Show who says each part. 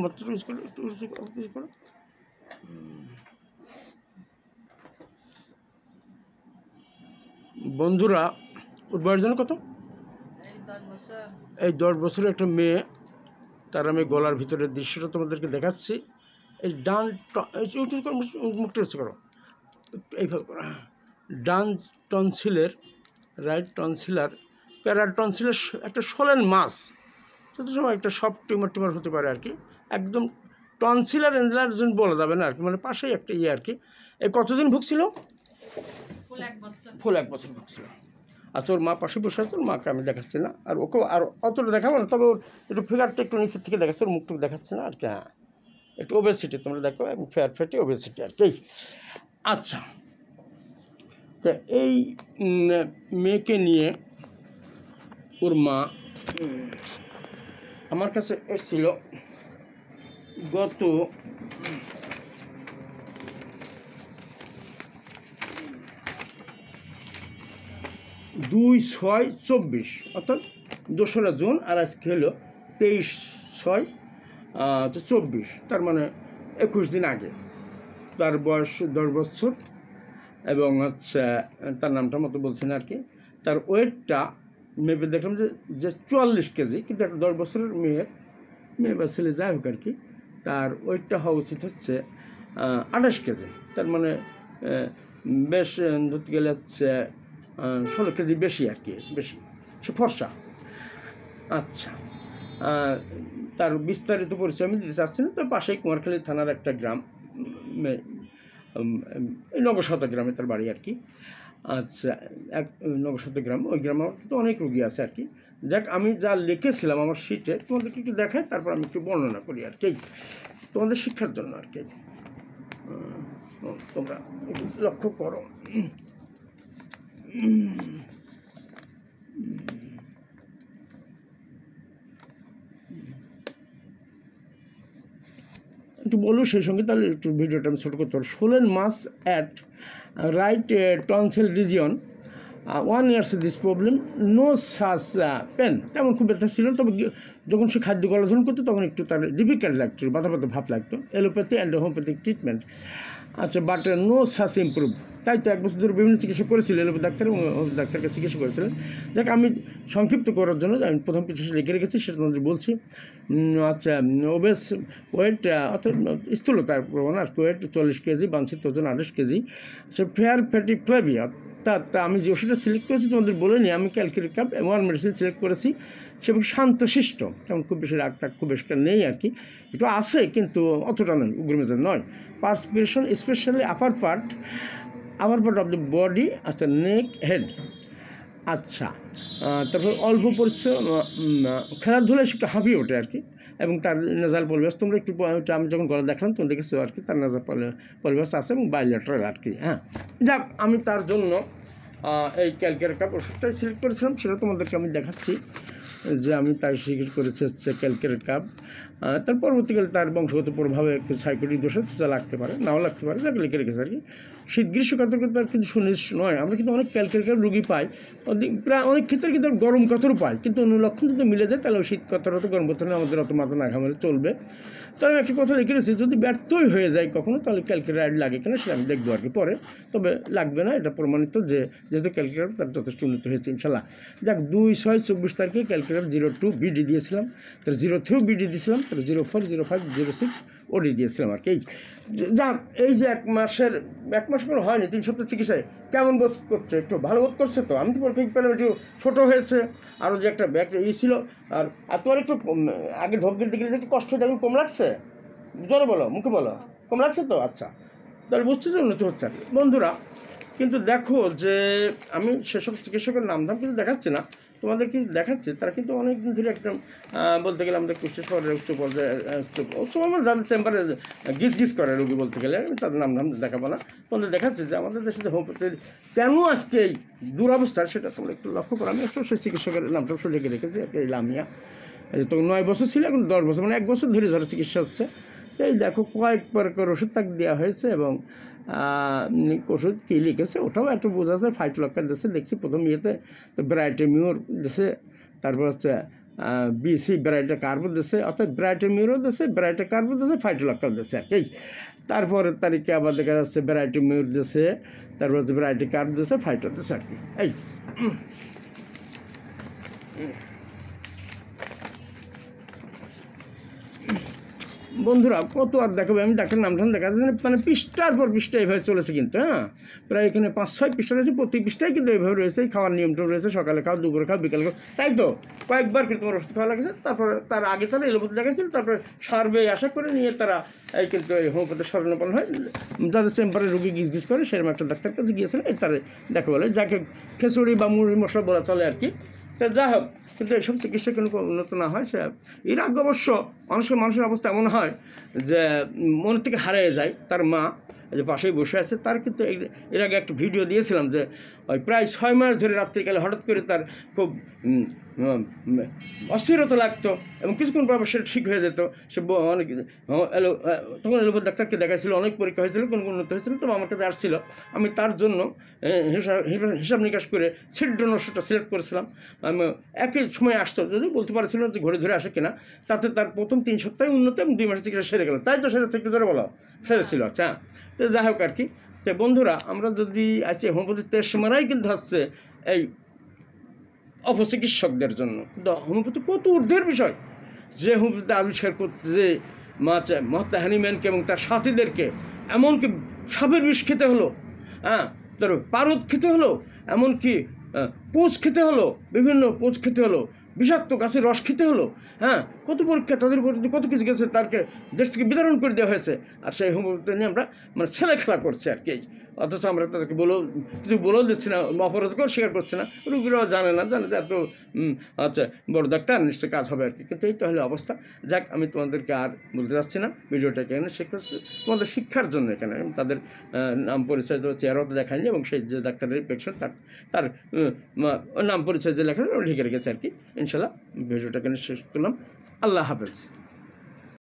Speaker 1: মাত্র ইউজ করো, একটু ইউজ করো। বন্ধুরা, ওর বয়স জানো কত? এই 10 বছরের একটা মেয়ে, তার আমি গলার ভিতরের দৃশ্যটা তোমাদেরকে দেখাচ্ছি। এই ডান মুখটা হচ্ছে করো, এইভাবে করো। ডান টনসিলের, রাইট টনসিলার, প্যারাটনসিলের একটা শোলেন মাস, যত সময় একটা সফট টিউমার হতে পারে আর কি, একদম টনসিলার এনলার্জমেন্ট বলা যাবে না আর কি, মানে পাশেই একটা ইয়ে আর কি। এই কতদিন ভুগছিল? ফুল 1 বছর ভুগছিল। আচ্ছা, ওর মা পাশে বসে আছে, ওর মাকে আমি দেখাচ্ছি না, আর ওকেও আর অতটা দেখাবো না, তবে ওর একটু ফিগারটা একটু নিচের থেকে দেখাচ্ছে, ওর মুখটুকু দেখাচ্ছে না আর কি। হ্যাঁ, একটু ওবেসিটি তোমরা দেখো, এবং ফেয়ার ফ্যাটি ওবেসিটি আর কি। আচ্ছা, তা এই মেয়েকে নিয়ে ওর মা আমার কাছে এসেছিল গত 2/6/24, অর্থাৎ 2রা জুন, আর আজকে হলো 23/6/24, তার মানে 21 দিন আগে। তার বয়স 10 বছর, এবং হচ্ছে তার নামটা মতো বলছি না আর কি। তার ওয়েটটা মেপে দেখলাম যে 44 কেজি, কিন্তু একটা 10 বছরের মেয়ে বা ছেলে যাই হোক আর কি, তার ওয়েটটা হওয়া উচিত হচ্ছে 28 কেজি। তার মানে বেশ ধরতে গেলে হচ্ছে 16 কেজি বেশি আর কি, বেশি। সে ফর্সা। আচ্ছা, তার বিস্তারিত পরিচয় আমি দিতে চাচ্ছি না, তো পাশেই কুমারখালী থানার একটা গ্রাম, নগরসাতা গ্রামে তার বাড়ি আর কি। আচ্ছা, নগরসাতা গ্রাম, ওই গ্রামে আমার কিন্তু অনেক রুগী আছে আর কি। যাক, আমি যা লিখেছিলাম আমার শিটে তোমাদেরকে একটু দেখাই, তারপর আমি একটু বর্ণনা করি আর কি, তোমাদের শিক্ষার জন্য আর কি। তোমরা একটু লক্ষ্য করো। একটু বলো সেই সঙ্গে, তাহলে একটু ভিডিওটা আমি ছোটো করতে পারো। Swollen mass at right tonsil region, 1 years this problem, no such pain, তেমন খুব ব্যথা ছিল, তবে যখন সে খাদ্য গলাধন করতো তখন একটু তার ডিফিকাল্ট লাগতো, বাধা ভাব লাগতো। Allopathy and homeopathic treatment. আচ্ছা, বাট নো সাস ইম্প্রুভ। তাই তো 1 বছর ধরে বিভিন্ন চিকিৎসা করেছিল, এলোপ্যাথি ডাক্তার এবং ডাক্তারকে চিকিৎসা করেছিলেন। যাক, আমি সংক্ষিপ্ত করার জন্য আমি প্রথম কিছু লিখে রেখেছি, সেটা তোমাদের বলছি। আচ্ছা, ওবেস ওয়েট, অর্থাৎ স্থূলতার প্রবণ আর ওয়েট 40 কেজি, বাঞ্ছিত ওজন 28 কেজি। সে ফেয়ার ফ্যাটি ফ্লেভিয়া, তা আমি যে ওষুধটা সিলেক্ট করেছি তোমাদের বলে নিই, আমি ক্যালকিউলেট কাপ ওয়ান মেডিসিন সিলেক্ট করেছি। সে শান্তশিষ্ট, তেমন খুব বেশি রাগ খুব বেশি নেই আর কি, একটু আছে কিন্তু অতটা নয়, উগ্রমেজাজ নয়। Perspiration specially upper part of the body, আচ্ছা, নেক, হেড। আচ্ছা, তারপর অল্প পরিশ্রম, খেলাধুলায় সে একটু হাঁপিয়ে ওঠে আর কি, এবং তার নেজাল পরিবেশ তোমরা একটু, আমি যখন গলা দেখলাম তখন দেখেছো আর কি, তার নেজাল পরিবেশ আছে এবং বাইলেটারাল আর কি। হ্যাঁ, যাক, আমি তার জন্য এই ক্যালকের কাপ ওষুধটাই সিলেক্ট করেছিলাম, সেটা তোমাদেরকে আমি দেখাচ্ছি যে আমি তাই সিলেক্ট করেছি হচ্ছে ক্যালকের কাপ। তার পরবর্তীকালে তার বংশগত প্রভাবে একটু সাইকোটিক দোষে যা লাগতে পারে, নাও লাগতে পারে, যাকে লিখে রেখেছে আর কি। শীত গ্রীষ্মকাতর কিন্তু তার কিন্তু সুনির্দিষ্ট নয়, আমরা কিন্তু অনেক ক্যালকের রুগী পাই, প্রায় অনেক ক্ষেত্রে কিন্তু গরম কাতরও পাই, কিন্তু অন্য লক্ষণ যদি মিলে যায় তাহলে শীত কাতর হতো, গরম কাতর আমাদের অত মাথা না ঘামালে চলবে। তো আমি একটা কথা লিখে রেখেছি, যদি ব্যর্থই হয়ে যায় কখনো, তাহলে ক্যালকেরাইড লাগে কিনা সেটা আমি দেখবো আর কি পরে, তবে লাগবে না, এটা প্রমাণিত যে যেহেতু ক্যালকেরাইড তার যথেষ্ট উন্নত হয়েছে ইনশাল্লাহ। যাক, 2/6/24 তারিখে ক্যালকেরাইড 02 বিডি দিয়েছিলাম, তার 03 বিডি দিয়েছিলাম, তার 04, 05, 06 ওডি দিয়েছিলাম আর কি। যাক, এই যে 1 মাস করে হয়নি, 3 সপ্তাহ চিকিৎসায় কেমন বোধ করছে? একটু ভালো বোধ করছে তো? আমি তো ঠিক পেলাম একটু ছোটো হয়েছে, আরও যে একটা ছিল, আর তোমার একটু আগে ঢোক গিলতে গেলে একটু কষ্ট দেখুন, কম লাগছে? জোরে বলো, মুখে বলো, কম লাগছে তো? আচ্ছা, তাহলে বুঝতে যে উন্নতি হচ্ছে আর কি। বন্ধুরা, কিন্তু দেখো যে আমি সেসব চিকিৎসকের নামধাম কিন্তু দেখাচ্ছি না, তোমাদের কি দেখাচ্ছে, তারা কিন্তু অনেক দিন ধরে একটা বলতে গেলে আমাদের কুষ্টি শহরের উচ্চ পর্যায়ে যাদের চেম্বারে গিজ করে রোগী, বলতে গেলে তাদের নাম দেখাবো না, তোমাদের দেখাচ্ছে যে আমাদের দেশে যে হোমিওপ্যাথির কেন আজকে এই দুরবস্থা, সেটা তোমরা একটু লক্ষ্য করো। আমি সেই চিকিৎসকের নামটা লিখে রেখেছি, এই লামিয়া, তখন 9 বছর ছিল, এখন 10 বছর, মানে 1 বছর ধরে ধরে চিকিৎসা হচ্ছে। এই দেখো, কয়েকবার করে ওষুধ তাকে দেওয়া হয়েছে, এবং ওষুধ কী লিখেছে ওটাও একটু বোঝা যায়। ফাইটোলক্কার দেশে দেখছি প্রথম ইয়েতে, তো ব্রাইটেমিওর দেশে, তারপর হচ্ছে বিসি ব্রাইটা কার্বো দিছে, অর্থাৎ ব্রাইটে মিউরো দিছে, ব্রাইটে কার্বো দিছে, ফাইটোলক্কাল দিছে আর কি। তারপরের তারিখে আবার দেখা যাচ্ছে ব্রাইটে মিউর দিছে, তারপর ব্রাইটে কার্ব দিছে, ফাইটো দিছে আর কি। এই বন্ধুরা কত আর দেখাবে, আমি ডাক্তার নামঠান দেখা যাচ্ছে মানে পৃষ্ঠার পর পৃষ্ঠা এইভাবে চলেছে কিন্তু, হ্যাঁ প্রায় এখানে 5-6 পৃষ্ঠা রয়েছে, প্রতি পৃষ্ঠায় কিন্তু এইভাবে রয়েছে। খাওয়ার নিয়মটা রয়েছে, সকালে খাও, দুপুরে খাও, বিকালে খাও, তাই তো কয়েকবার কিন্তু তোমার ওষুধ খাওয়া লাগেছে। তারপরে তার আগে তারা এলোপ্যাথি দেখাচ্ছিল, তারপরে সার্ভে আশা করে নিয়ে তারা এই কিন্তু এই হোমিওপ্যাথি শরণাপন্ন হয়। যাদের চেম্বারে রুগী গিজ করে সেরকম একটা ডাক্তার কাছে গিয়েছিলেন, এই তারা দেখা বলে যাকে খিচুড়ি বা মুড়ি মশলা বলা চলে আর কি। তা যা হোক, কিন্তু এইসব চিকিৎসা কোনো উন্নত না হয়। সে এর আগে অবশ্য মানুষের অবস্থা এমন হয় যে মন থেকে হারিয়ে যায়। তার মা যে পাশেই বসে আছে, তার কিন্তু এর আগে একটা ভিডিও দিয়েছিলাম যে ওই প্রায় 6 মাস ধরে রাত্রিকালে হঠাৎ করে তার খুব অস্থিরতা লাগতো এবং কিছুক্ষণ পর সেটা ঠিক হয়ে যেত। সে অনেক তখন এলোপ্যাথি ডাক্তারকে দেখাইছিল, অনেক পরীক্ষা হয়েছিল, কোনো উন্নত হয়েছিল। তো আমার কাছে আসছিল, আমি তার জন্য হিসাব নিকাশ করে সিড্রোনোসটা সিলেক্ট করেছিলাম। আমি একই সময় আসতো, যদি বলতে পারছিল যে ঘড়ি ধরে আসে কিনা। তাতে তার প্রথম 3 সপ্তাহে উন্নত এবং 2 মাসের চিকিৎসা সেরে গেল। তাই তো সেটা একটু ধরে বলো সেরেছিল। আচ্ছা, তো যাই হোক আর কি। তো বন্ধুরা, আমরা যদি আছি হোমিওপ্যাথি তেজ মারাই কিন্তু হচ্ছে এই অপচিকিৎসকদের জন্য। কিন্তু হোমিওপ্যাথি কত ঊর্ধ্বের বিষয়, যে হোমিওপ্যাথি আবিষ্কার করতে যে মহাত্মা হ্যানিম্যানকে এবং তার সাথীদেরকে এমনকি সাপের বিষ খেতে হলো, হ্যাঁ, তার পারদ খেতে হলো, এমনকি পোঁচ খেতে হলো, বিভিন্ন পোঁচ খেতে হলো, বিষাক্ত গাছের রস খেতে হলো, হ্যাঁ, কত পরীক্ষা তাদের উপর কত কিছু গেছে, তাকে দেশ থেকে বিতরণ করে দেওয়া হয়েছে। আর সেই হোমিওপ্যাথি নিয়ে আমরা মানে ছেলে খেলা করছি আর কি। অথচ আমরা তাদেরকে কিছু বলেও দিচ্ছি না, অপরাধকেও স্বীকার করছে না, রুগীরাও জানে যে এত আচ্ছা বড় ডাক্তার নিশ্চয়ই কাজ হবে আর কি। কিন্তু এই তো হলো অবস্থা। যাক, আমি তোমাদেরকে আর বলতে যাচ্ছি না, ভিডিওটাকে এখানে তোমাদের শিক্ষার জন্য এখানে তাদের নাম পরিচয় তো চেহারাও তো দেখায়নি, এবং সেই যে ডাক্তারের পেশেন্ট তার নাম পরিচয় যে লেখা লিখে রেখেছে আর কি। ইনশাল্লাহ ভিডিওটা এখানে শেষ করলাম। আল্লাহ হাফেজ।